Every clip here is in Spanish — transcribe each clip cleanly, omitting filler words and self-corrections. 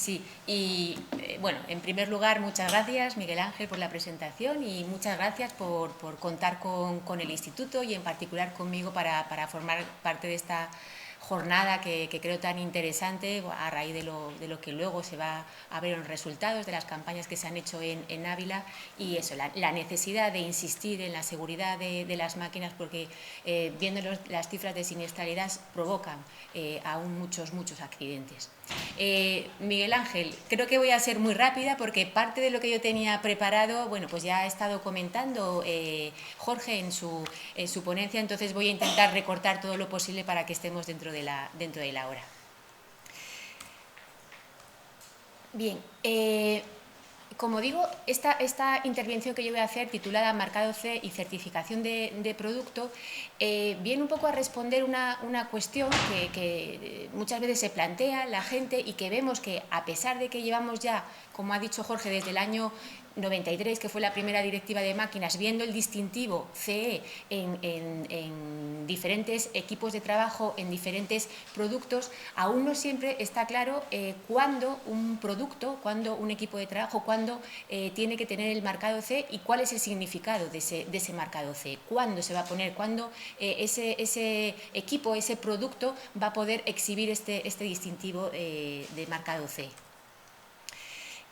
Sí, y bueno, en primer lugar, muchas gracias, Miguel Ángel, por la presentación y muchas gracias por contar con el Instituto y en particular conmigo para formar parte de esta jornada que creo tan interesante a raíz de lo que luego se va a ver en los resultados de las campañas que se han hecho en Ávila y eso, la necesidad de insistir en la seguridad de las máquinas porque viendo las cifras de siniestralidad provocan aún muchos accidentes. Miguel Ángel, creo que voy a ser muy rápida porque parte de lo que yo tenía preparado, bueno, pues ya ha estado comentando Jorge en su ponencia, entonces voy a intentar recortar todo lo posible para que estemos dentro de la hora. Bien, como digo, esta intervención que yo voy a hacer, titulada Marcado C y certificación de producto, viene un poco a responder una cuestión que muchas veces se plantea la gente y que vemos que, a pesar de que llevamos ya, como ha dicho Jorge, desde el año 93, que fue la primera directiva de máquinas, viendo el distintivo CE en diferentes equipos de trabajo, en diferentes productos, aún no siempre está claro cuándo un producto, cuándo un equipo de trabajo, cuándo tiene que tener el marcado C y cuál es el significado de ese marcado C, cuándo se va a poner, cuándo ese equipo, ese producto va a poder exhibir este distintivo de marcado C.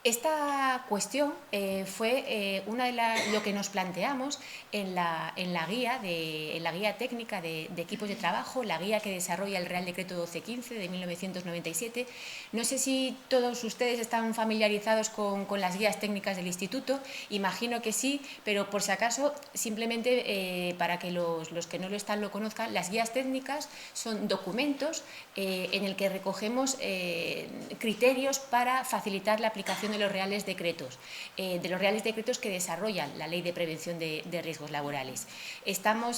Esta cuestión fue una de lo que nos planteamos en la guía técnica de equipos de trabajo, la guía que desarrolla el Real Decreto 1215 de 1997. No sé si todos ustedes están familiarizados con las guías técnicas del Instituto, imagino que sí, pero por si acaso, simplemente para que los que no lo están lo conozcan, las guías técnicas son documentos en el que recogemos criterios para facilitar la aplicación de los reales decretos que desarrollan la Ley de Prevención de Riesgos Laborales.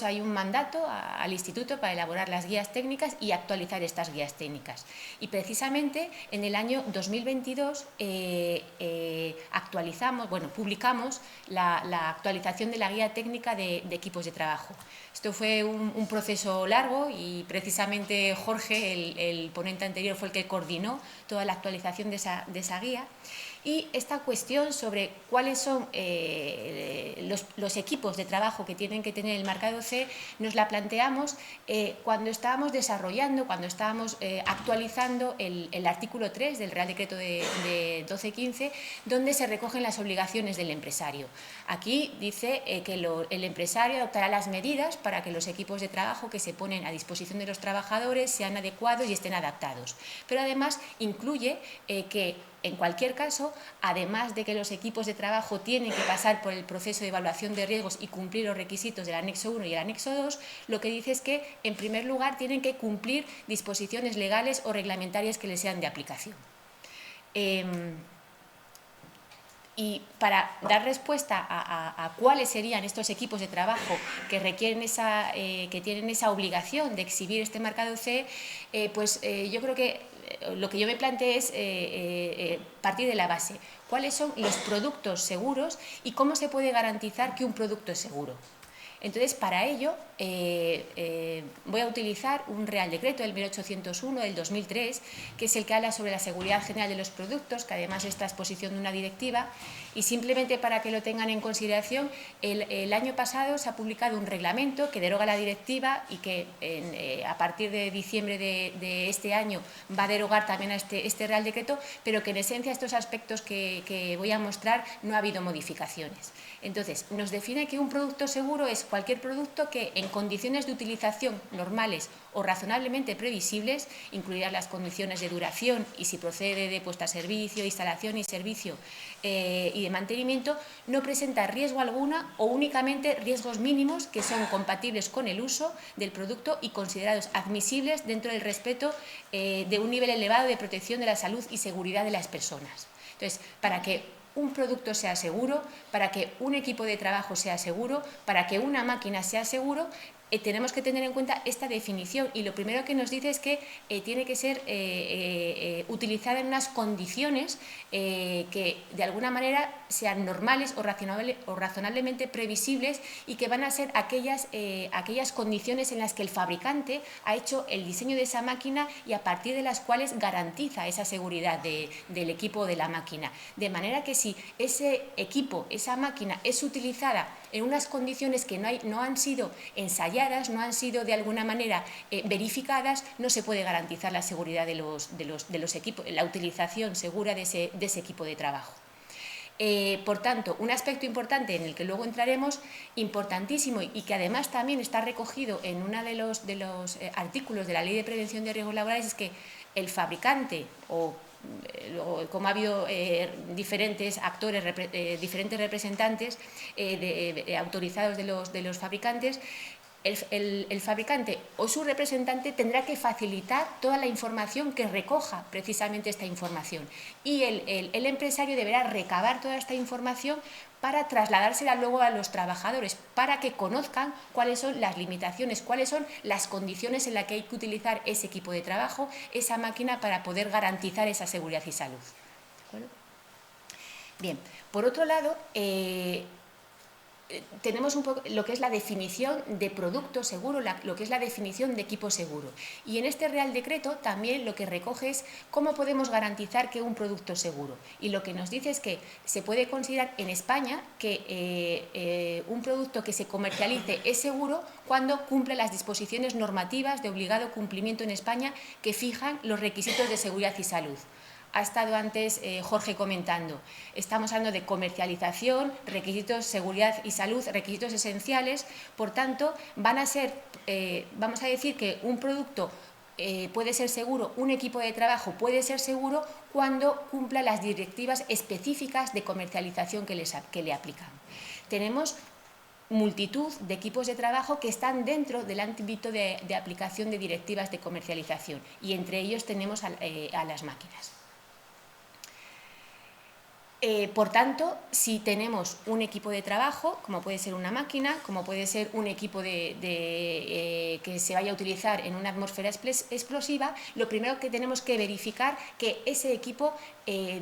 Hay un mandato al Instituto para elaborar las guías técnicas y actualizar estas guías técnicas. Y precisamente en el año 2022 publicamos la actualización de la guía técnica de equipos de trabajo. Esto fue un proceso largo y precisamente Jorge, el ponente anterior, fue el que coordinó toda la actualización de esa guía. Y esta cuestión sobre cuáles son los equipos de trabajo que tienen que tener el marcado C, nos la planteamos cuando estábamos desarrollando, cuando estábamos actualizando el artículo 3 del Real Decreto de 1215, donde se recogen las obligaciones del empresario. Aquí dice que el empresario adoptará las medidas para que los equipos de trabajo que se ponen a disposición de los trabajadores sean adecuados y estén adaptados. Pero además incluye que, en cualquier caso, además de que los equipos de trabajo tienen que pasar por el proceso de evaluación de riesgos y cumplir los requisitos del anexo 1 y el anexo 2, lo que dice es que, en primer lugar, tienen que cumplir disposiciones legales o reglamentarias que les sean de aplicación. Y para dar respuesta a cuáles serían estos equipos de trabajo que requieren que tienen esa obligación de exhibir este marcado CE, yo creo que lo que yo me planteé es partir de la base. ¿Cuáles son los productos seguros y cómo se puede garantizar que un producto es seguro? Entonces, para ello, voy a utilizar un Real Decreto, el 1801 del 2003, que es el que habla sobre la seguridad general de los productos, que además es transposición de una directiva, y simplemente para que lo tengan en consideración, el año pasado se ha publicado un reglamento que deroga la directiva y que a partir de diciembre de este año va a derogar también a este Real Decreto, pero que en esencia estos aspectos que voy a mostrar no ha habido modificaciones. Entonces, nos define que un producto seguro es cualquier producto que, en condiciones de utilización normales o razonablemente previsibles, incluidas las condiciones de duración y si procede de puesta a servicio, instalación y servicio y de mantenimiento, no presenta riesgo alguna o únicamente riesgos mínimos que son compatibles con el uso del producto y considerados admisibles dentro del respeto de un nivel elevado de protección de la salud y seguridad de las personas. Entonces, para que un producto sea seguro, para que un equipo de trabajo sea seguro, para que una máquina sea seguro, tenemos que tener en cuenta esta definición, y lo primero que nos dice es que tiene que ser utilizada en unas condiciones que de alguna manera sean normales o razonablemente previsibles, y que van a ser aquellas condiciones en las que el fabricante ha hecho el diseño de esa máquina y a partir de las cuales garantiza esa seguridad del equipo de la máquina. De manera que si ese equipo, esa máquina, es utilizada en unas condiciones que no han sido ensayadas, no han sido de alguna manera verificadas, no se puede garantizar la seguridad de los equipos, la utilización segura de ese equipo de trabajo. Por tanto, un aspecto importante en el que luego entraremos, importantísimo, y que además también está recogido en uno de los artículos de la Ley de Prevención de Riesgos Laborales, es que el fabricante, luego, como ha habido diferentes actores, diferentes representantes autorizados de los fabricantes, el fabricante o su representante tendrá que facilitar toda la información que recoja precisamente esta información, y el empresario deberá recabar toda esta información para trasladársela luego a los trabajadores, para que conozcan cuáles son las limitaciones, cuáles son las condiciones en las que hay que utilizar ese equipo de trabajo, esa máquina, para poder garantizar esa seguridad y salud. ¿De acuerdo? Bien, por otro lado, tenemos un poco lo que es la definición de producto seguro, lo que es la definición de equipo seguro. Y en este Real Decreto también lo que recoge es cómo podemos garantizar que un producto es seguro. Y lo que nos dice es que se puede considerar en España que un producto que se comercialice es seguro cuando cumple las disposiciones normativas de obligado cumplimiento en España que fijan los requisitos de seguridad y salud. Ha estado antes Jorge comentando, estamos hablando de comercialización, requisitos, seguridad y salud, requisitos esenciales. Por tanto, van a ser, vamos a decir que un producto puede ser seguro, un equipo de trabajo puede ser seguro cuando cumpla las directivas específicas de comercialización que le aplican. Tenemos multitud de equipos de trabajo que están dentro del ámbito de aplicación de directivas de comercialización, y entre ellos tenemos a las máquinas. Por tanto, si tenemos un equipo de trabajo, como puede ser una máquina, como puede ser un equipo que se vaya a utilizar en una atmósfera explosiva, lo primero que tenemos que verificar que ese equipo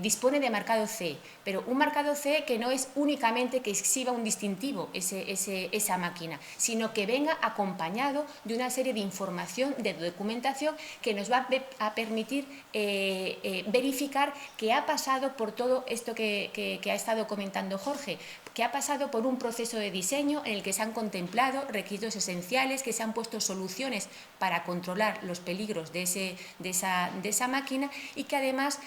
dispone de marcado CE, pero un marcado CE que no es únicamente que exhiba un distintivo esa máquina, sino que venga acompañado de una serie de información, de documentación que nos va a permitir verificar que ha pasado por todo esto que ha estado comentando Jorge, que ha pasado por un proceso de diseño en el que se han contemplado requisitos esenciales, que se han puesto soluciones para controlar los peligros de esa máquina, y que además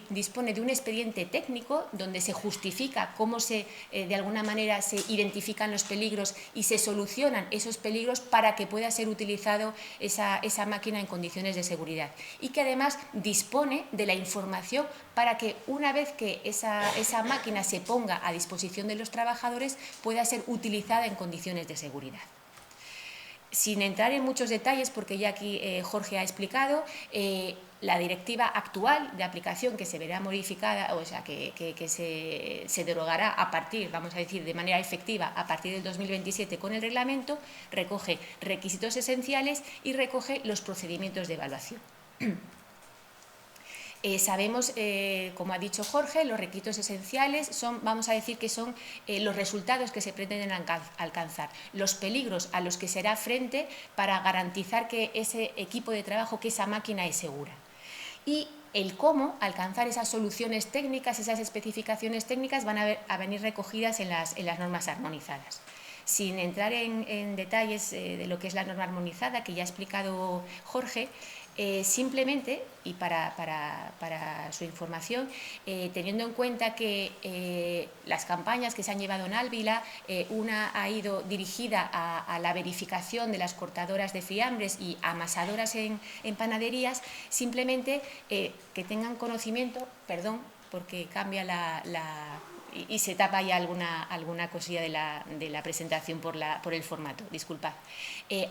dispone de un expediente técnico donde se justifica cómo de alguna manera se identifican los peligros y se solucionan esos peligros para que pueda ser utilizado esa máquina en condiciones de seguridad, y que además dispone de la información para que una vez que esa máquina se ponga a disposición de los trabajadores pueda ser utilizada en condiciones de seguridad. Sin entrar en muchos detalles, porque ya aquí Jorge ha explicado, la directiva actual de aplicación que se verá modificada, o sea, que se derogará a partir, vamos a decir, de manera efectiva a partir del 2027 con el reglamento, recoge requisitos esenciales y recoge los procedimientos de evaluación. Sabemos, como ha dicho Jorge, los requisitos esenciales son, vamos a decir que son los resultados que se pretenden alcanzar, los peligros a los que se hará frente para garantizar que ese equipo de trabajo, que esa máquina es segura. Y el cómo alcanzar esas soluciones técnicas, esas especificaciones técnicas van a venir recogidas en las normas armonizadas. Sin entrar en detalles de lo que es la norma armonizada, que ya ha explicado Jorge, simplemente, y para su información, teniendo en cuenta que las campañas que se han llevado en Ávila, una ha ido dirigida a la verificación de las cortadoras de fiambres y amasadoras en panaderías, simplemente que tengan conocimiento, perdón, porque cambia y se tapa ya alguna cosilla de la presentación por el formato, disculpad.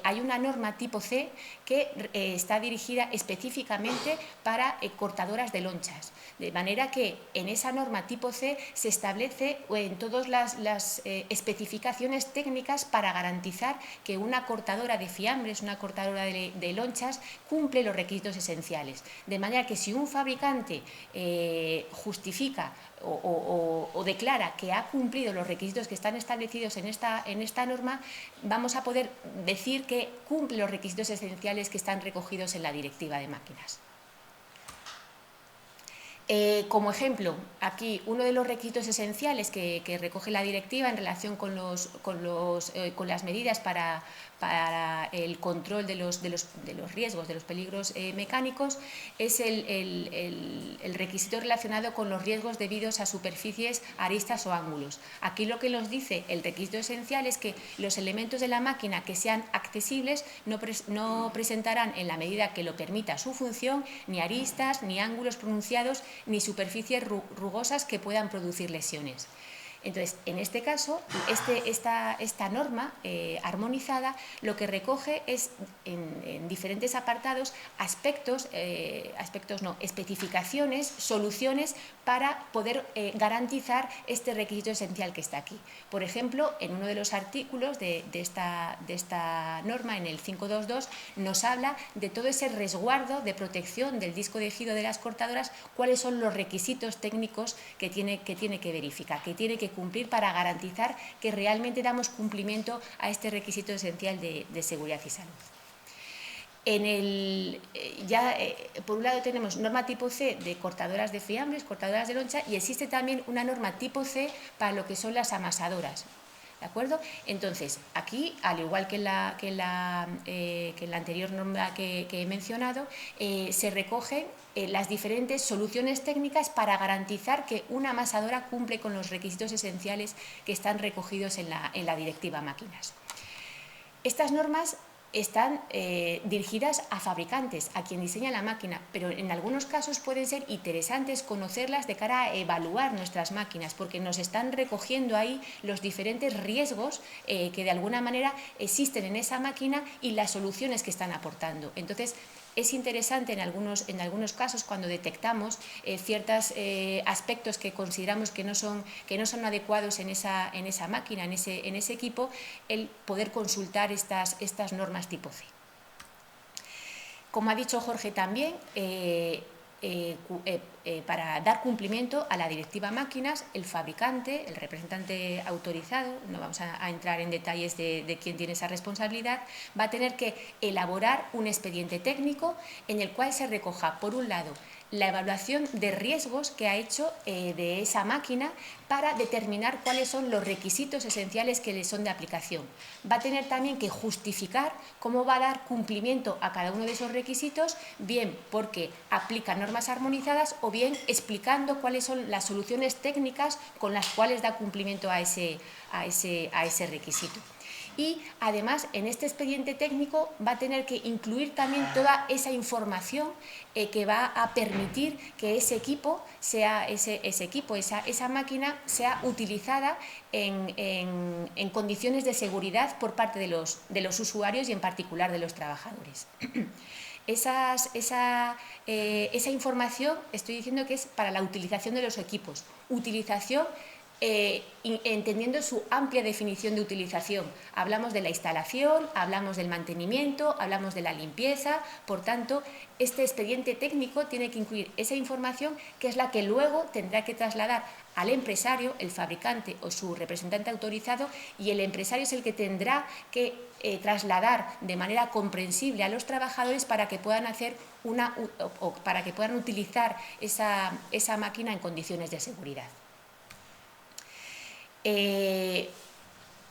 Hay una norma tipo C que está dirigida específicamente para cortadoras de lonchas, de manera que en esa norma tipo C se establece en todas las especificaciones técnicas para garantizar que una cortadora de fiambres, una cortadora de lonchas, cumple los requisitos esenciales. De manera que si un fabricante justifica o declara que ha cumplido los requisitos que están establecidos en esta norma, vamos a poder decir que cumple los requisitos esenciales que están recogidos en la Directiva de Máquinas. Como ejemplo, aquí uno de los requisitos esenciales que recoge la directiva en relación con las medidas para el control de los riesgos, de los peligros mecánicos, es el requisito relacionado con los riesgos debidos a superficies, aristas o ángulos. Aquí lo que nos dice el requisito esencial es que los elementos de la máquina que sean accesibles no presentarán, en la medida que lo permita su función, ni aristas, ni ángulos pronunciados, ni superficies rugosas que puedan producir lesiones. Entonces, en este caso, esta norma armonizada lo que recoge es en diferentes apartados especificaciones, soluciones para poder garantizar este requisito esencial que está aquí. Por ejemplo, en uno de los artículos de esta norma, en el 522, nos habla de todo ese resguardo de protección del disco de giro de las cortadoras, cuáles son los requisitos técnicos que tiene que verificar, que tiene que cumplir para garantizar que realmente damos cumplimiento a este requisito esencial de seguridad y salud. Por un lado tenemos norma tipo C de cortadoras de fiambres, cortadoras de loncha, y existe también una norma tipo C para lo que son las amasadoras. ¿De acuerdo? Entonces, aquí, al igual que en la anterior norma que he mencionado, se recogen las diferentes soluciones técnicas para garantizar que una amasadora cumple con los requisitos esenciales que están recogidos en la Directiva Máquinas. Estas normas están dirigidas a fabricantes, a quien diseña la máquina, pero en algunos casos pueden ser interesantes conocerlas de cara a evaluar nuestras máquinas, porque nos están recogiendo ahí los diferentes riesgos que de alguna manera existen en esa máquina y las soluciones que están aportando. Entonces, es interesante en algunos casos, cuando detectamos ciertos aspectos que consideramos que no son adecuados en esa máquina, en ese equipo, el poder consultar estas normas tipo C. Como ha dicho Jorge también, para dar cumplimiento a la Directiva Máquinas, el fabricante, el representante autorizado, no vamos a entrar en detalles de quién tiene esa responsabilidad, va a tener que elaborar un expediente técnico en el cual se recoja, por un lado, la evaluación de riesgos que ha hecho de esa máquina para determinar cuáles son los requisitos esenciales que le son de aplicación. Va a tener también que justificar cómo va a dar cumplimiento a cada uno de esos requisitos, bien porque aplica normas armonizadas o bien explicando cuáles son las soluciones técnicas con las cuales da cumplimiento a ese requisito. Y además, en este expediente técnico va a tener que incluir también toda esa información que va a permitir que esa máquina sea utilizada en condiciones de seguridad por parte de los usuarios y en particular de los trabajadores. Esa información, estoy diciendo que es para la utilización de los equipos, utilización entendiendo su amplia definición de utilización. Hablamos de la instalación, hablamos del mantenimiento, hablamos de la limpieza. Por tanto, este expediente técnico tiene que incluir esa información, que es la que luego tendrá que trasladar al empresario, el fabricante o su representante autorizado, y el empresario es el que tendrá que trasladar de manera comprensible a los trabajadores para que puedan utilizar esa máquina en condiciones de seguridad.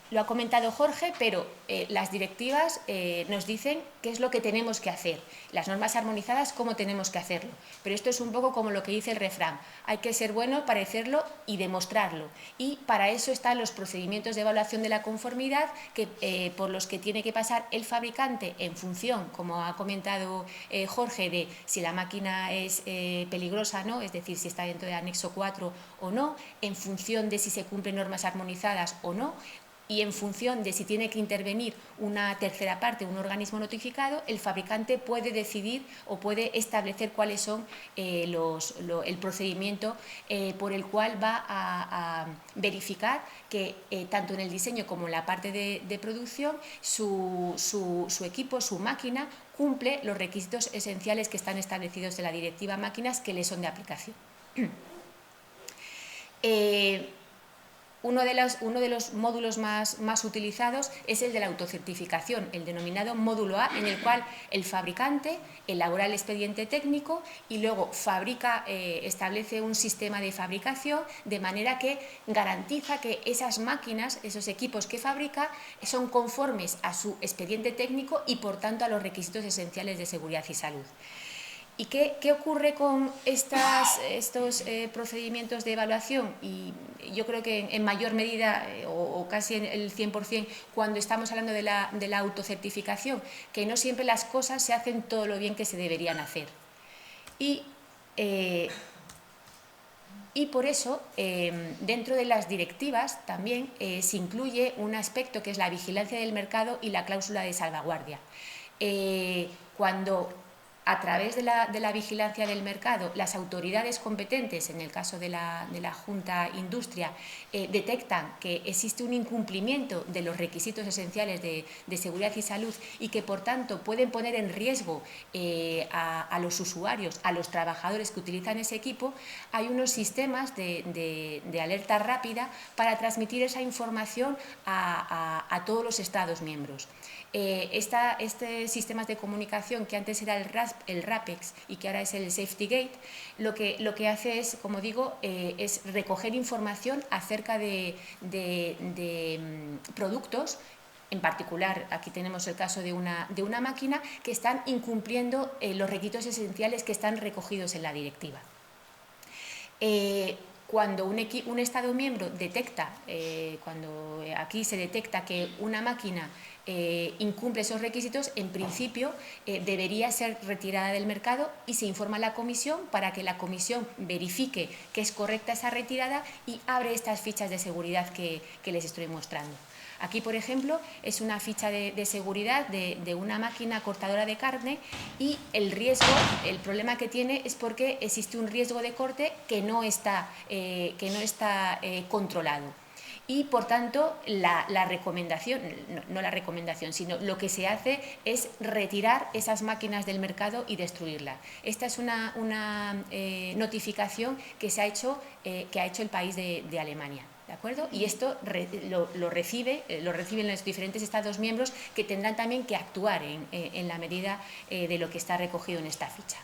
Lo ha comentado Jorge, pero las directivas nos dicen qué es lo que tenemos que hacer, las normas armonizadas, cómo tenemos que hacerlo. Pero esto es un poco como lo que dice el refrán, hay que ser bueno para hacerlo y demostrarlo. Y para eso están los procedimientos de evaluación de la conformidad por los que tiene que pasar el fabricante en función, como ha comentado Jorge, de si la máquina es peligrosa o no, es decir, si está dentro del anexo 4 o no, en función de si se cumplen normas armonizadas o no, y en función de si tiene que intervenir una tercera parte, un organismo notificado, el fabricante puede decidir o puede establecer cuáles son el procedimiento por el cual va a verificar que tanto en el diseño como en la parte de producción su equipo, su máquina, cumple los requisitos esenciales que están establecidos en la Directiva Máquinas que le son de aplicación. Uno de los módulos más utilizados es el de la autocertificación, el denominado módulo A, en el cual el fabricante elabora el expediente técnico y luego establece un sistema de fabricación de manera que garantiza que esas máquinas, esos equipos que fabrica, son conformes a su expediente técnico y, por tanto, a los requisitos esenciales de seguridad y salud. ¿Y qué ocurre con estos procedimientos de evaluación? Y yo creo que en mayor medida, o casi en el 100%, cuando estamos hablando de la autocertificación, que no siempre las cosas se hacen todo lo bien que se deberían hacer. Y por eso, dentro de las directivas también se incluye un aspecto que es la vigilancia del mercado y la cláusula de salvaguardia. Cuando a través de la vigilancia del mercado, las autoridades competentes, en el caso de la Junta Industria, detectan que existe un incumplimiento de los requisitos esenciales de seguridad y salud y que, por tanto, pueden poner en riesgo a los usuarios, a los trabajadores que utilizan ese equipo, hay unos sistemas de alerta rápida para transmitir esa información a todos los Estados miembros. Sistemas de comunicación que antes era el RAPEX y que ahora es el Safety Gate, lo que hace es, como digo, es recoger información acerca de productos. En particular, aquí tenemos el caso de una máquina que están incumpliendo los requisitos esenciales que están recogidos en la directiva. Cuando un Estado miembro detecta, cuando aquí se detecta que una máquina incumple esos requisitos, en principio debería ser retirada del mercado y se informa a la Comisión para que la Comisión verifique que es correcta esa retirada y abre estas fichas de seguridad que les estoy mostrando. Aquí, por ejemplo, es una ficha de seguridad de una máquina cortadora de carne y el problema que tiene es porque existe un riesgo de corte que no está controlado. Y, por tanto, la recomendación, no la recomendación, sino lo que se hace es retirar esas máquinas del mercado y destruirlas. Esta es una notificación que ha hecho el país de Alemania. ¿De acuerdo? Y esto lo reciben los diferentes Estados miembros, que tendrán también que actuar en la medida de lo que está recogido en esta ficha.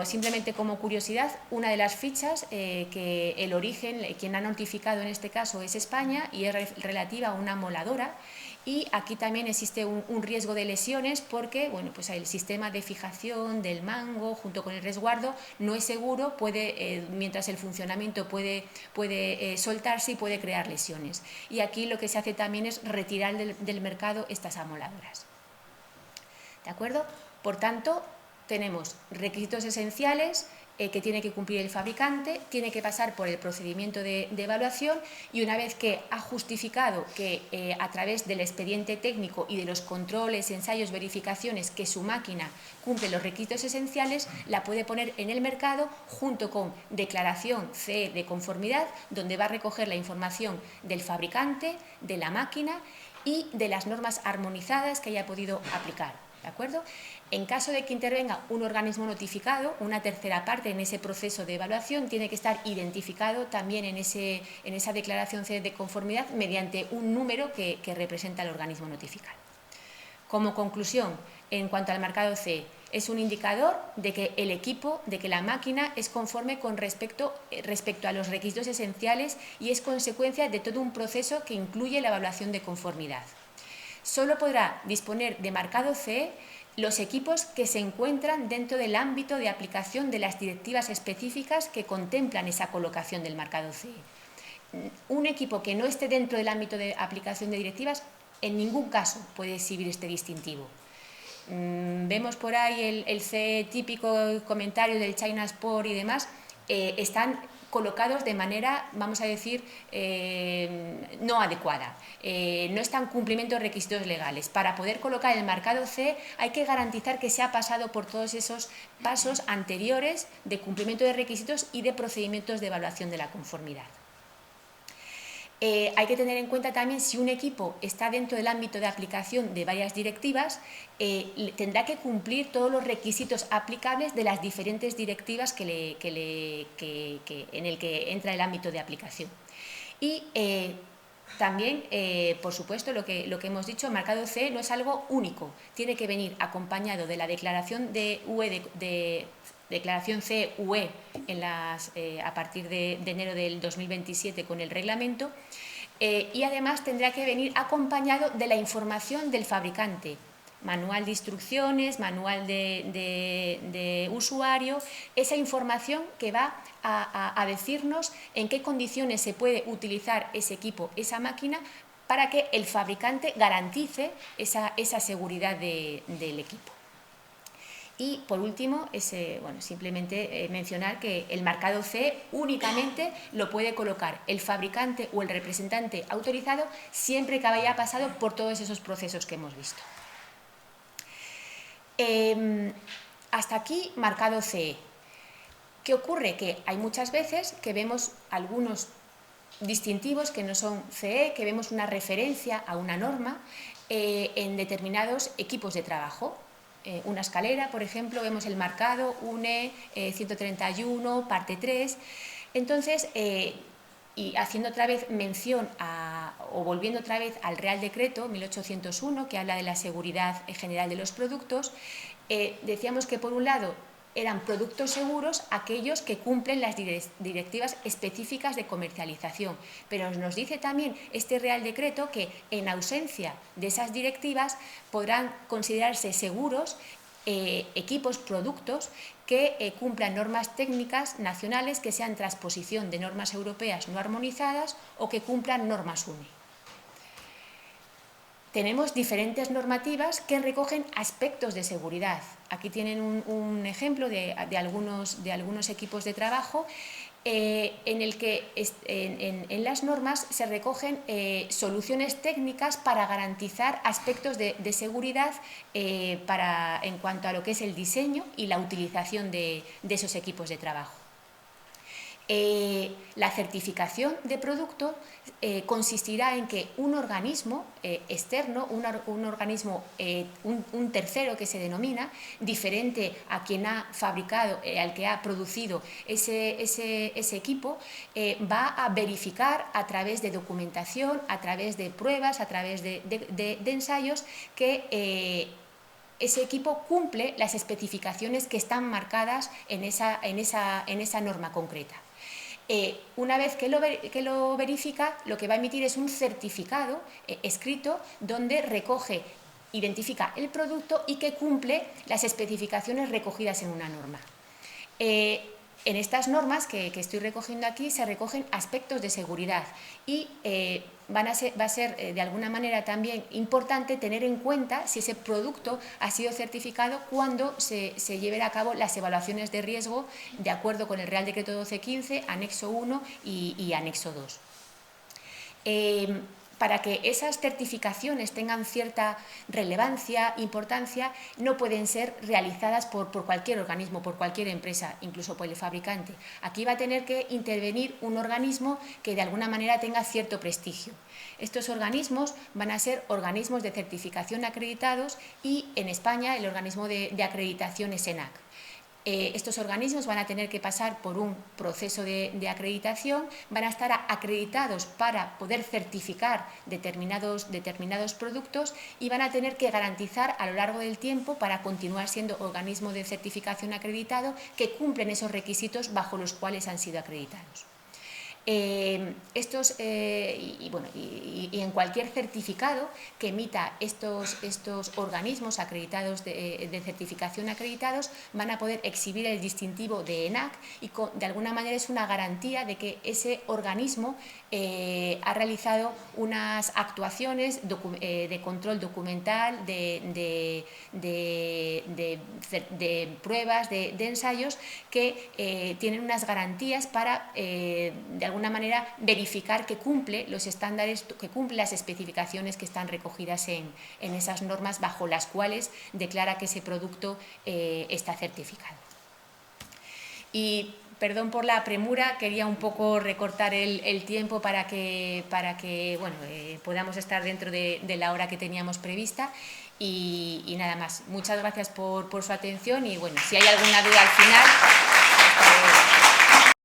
Simplemente como curiosidad, una de las fichas que el origen, quien ha notificado en este caso es España y es relativa a una moladora, y aquí también existe un riesgo de lesiones porque pues el sistema de fijación del mango junto con el resguardo no es seguro, mientras el funcionamiento puede soltarse y puede crear lesiones. Y aquí lo que se hace también es retirar del mercado estas amoladoras. ¿De acuerdo? Por tanto, tenemos requisitos esenciales que tiene que cumplir el fabricante, tiene que pasar por el procedimiento de evaluación y, una vez que ha justificado que a través del expediente técnico y de los controles, ensayos, verificaciones, que su máquina cumple los requisitos esenciales, la puede poner en el mercado junto con declaración CE de conformidad, donde va a recoger la información del fabricante, de la máquina y de las normas armonizadas que haya podido aplicar. ¿De acuerdo? En caso de que intervenga un organismo notificado, una tercera parte en ese proceso de evaluación, tiene que estar identificado también en esa declaración de conformidad mediante un número que representa al organismo notificado. Como conclusión, en cuanto al marcado CE, Es un indicador de que el equipo, de que la máquina es conforme con respecto a los requisitos esenciales y es consecuencia de todo un proceso que incluye la evaluación de conformidad. Solo podrá disponer de marcado CE los equipos que se encuentran dentro del ámbito de aplicación de las directivas específicas que contemplan esa colocación del marcado CE. Un equipo que no esté dentro del ámbito de aplicación de directivas en ningún caso puede exhibir este distintivo. Vemos por ahí el CE típico comentario del China Sport y demás, están colocados de manera, vamos a decir, no adecuada. No están en cumplimiento de requisitos legales. Para poder colocar el marcado CE hay que garantizar que se ha pasado por todos esos pasos anteriores de cumplimiento de requisitos y de procedimientos de evaluación de la conformidad. Hay que tener en cuenta también si un equipo está dentro del ámbito de aplicación de varias directivas, tendrá que cumplir todos los requisitos aplicables de las diferentes directivas en el que entra el ámbito de aplicación. Y también, por supuesto, lo que hemos dicho, el marcado CE no es algo único, tiene que venir acompañado de la declaración de UE declaración CE-UE a partir de enero del 2027 con el reglamento, y además tendrá que venir acompañado de la información del fabricante, manual de instrucciones, manual de usuario, esa información que va a decirnos en qué condiciones se puede utilizar ese equipo, esa máquina, para que el fabricante garantice esa seguridad del equipo. Y, por último, simplemente mencionar que el marcado CE únicamente lo puede colocar el fabricante o el representante autorizado siempre que haya pasado por todos esos procesos que hemos visto. Hasta aquí, marcado CE. ¿Qué ocurre? Que hay muchas veces que vemos algunos distintivos que no son CE, que vemos una referencia a una norma en determinados equipos de trabajo. Una escalera, por ejemplo, vemos el marcado UNE 131, parte 3. Entonces, y haciendo otra vez mención o volviendo otra vez al Real Decreto 1801, que habla de la seguridad general de los productos, decíamos que, por un lado, eran productos seguros aquellos que cumplen las directivas específicas de comercialización. Pero nos dice también este Real Decreto que en ausencia de esas directivas podrán considerarse seguros equipos, productos que cumplan normas técnicas nacionales que sean transposición de normas europeas no armonizadas o que cumplan normas UNE. Tenemos diferentes normativas que recogen aspectos de seguridad. Aquí tienen un ejemplo de algunos equipos de trabajo en el que en las normas se recogen soluciones técnicas para garantizar aspectos de seguridad en cuanto a lo que es el diseño y la utilización de esos equipos de trabajo. La certificación de producto consistirá en que un organismo externo, un tercero que se denomina, diferente a quien ha fabricado, al que ha producido ese equipo, va a verificar a través de documentación, a través de pruebas, a través de ensayos que ese equipo cumple las especificaciones que están marcadas en esa norma concreta. Una vez que lo verifica, lo que va a emitir es un certificado escrito donde identifica el producto y que cumple las especificaciones recogidas en una norma. En estas normas que estoy recogiendo aquí se recogen aspectos de seguridad y va a ser de alguna manera también importante tener en cuenta si ese producto ha sido certificado cuando se lleven a cabo las evaluaciones de riesgo de acuerdo con el Real Decreto 1215, anexo 1 y anexo 2. Para que esas certificaciones tengan cierta relevancia, importancia, no pueden ser realizadas por cualquier organismo, por cualquier empresa, incluso por el fabricante. Aquí va a tener que intervenir un organismo que de alguna manera tenga cierto prestigio. Estos organismos van a ser organismos de certificación acreditados y en España el organismo de acreditación es ENAC. estos organismos van a tener que pasar por un proceso de acreditación, van a estar acreditados para poder certificar determinados productos y van a tener que garantizar a lo largo del tiempo, para continuar siendo organismo de certificación acreditado, que cumplen esos requisitos bajo los cuales han sido acreditados. Y en cualquier certificado que emita estos organismos acreditados de certificación acreditados, van a poder exhibir el distintivo de ENAC y de alguna manera es una garantía de que ese organismo ha realizado unas actuaciones de control documental, de pruebas, de ensayos que tienen unas garantías para de alguna manera verificar que cumple los estándares, que cumple las especificaciones que están recogidas en esas normas bajo las cuales declara que ese producto está certificado. Y perdón por la premura, quería un poco recortar el tiempo para que podamos estar dentro de la hora que teníamos prevista. Y nada más, muchas gracias por su atención y bueno, si hay alguna duda al final...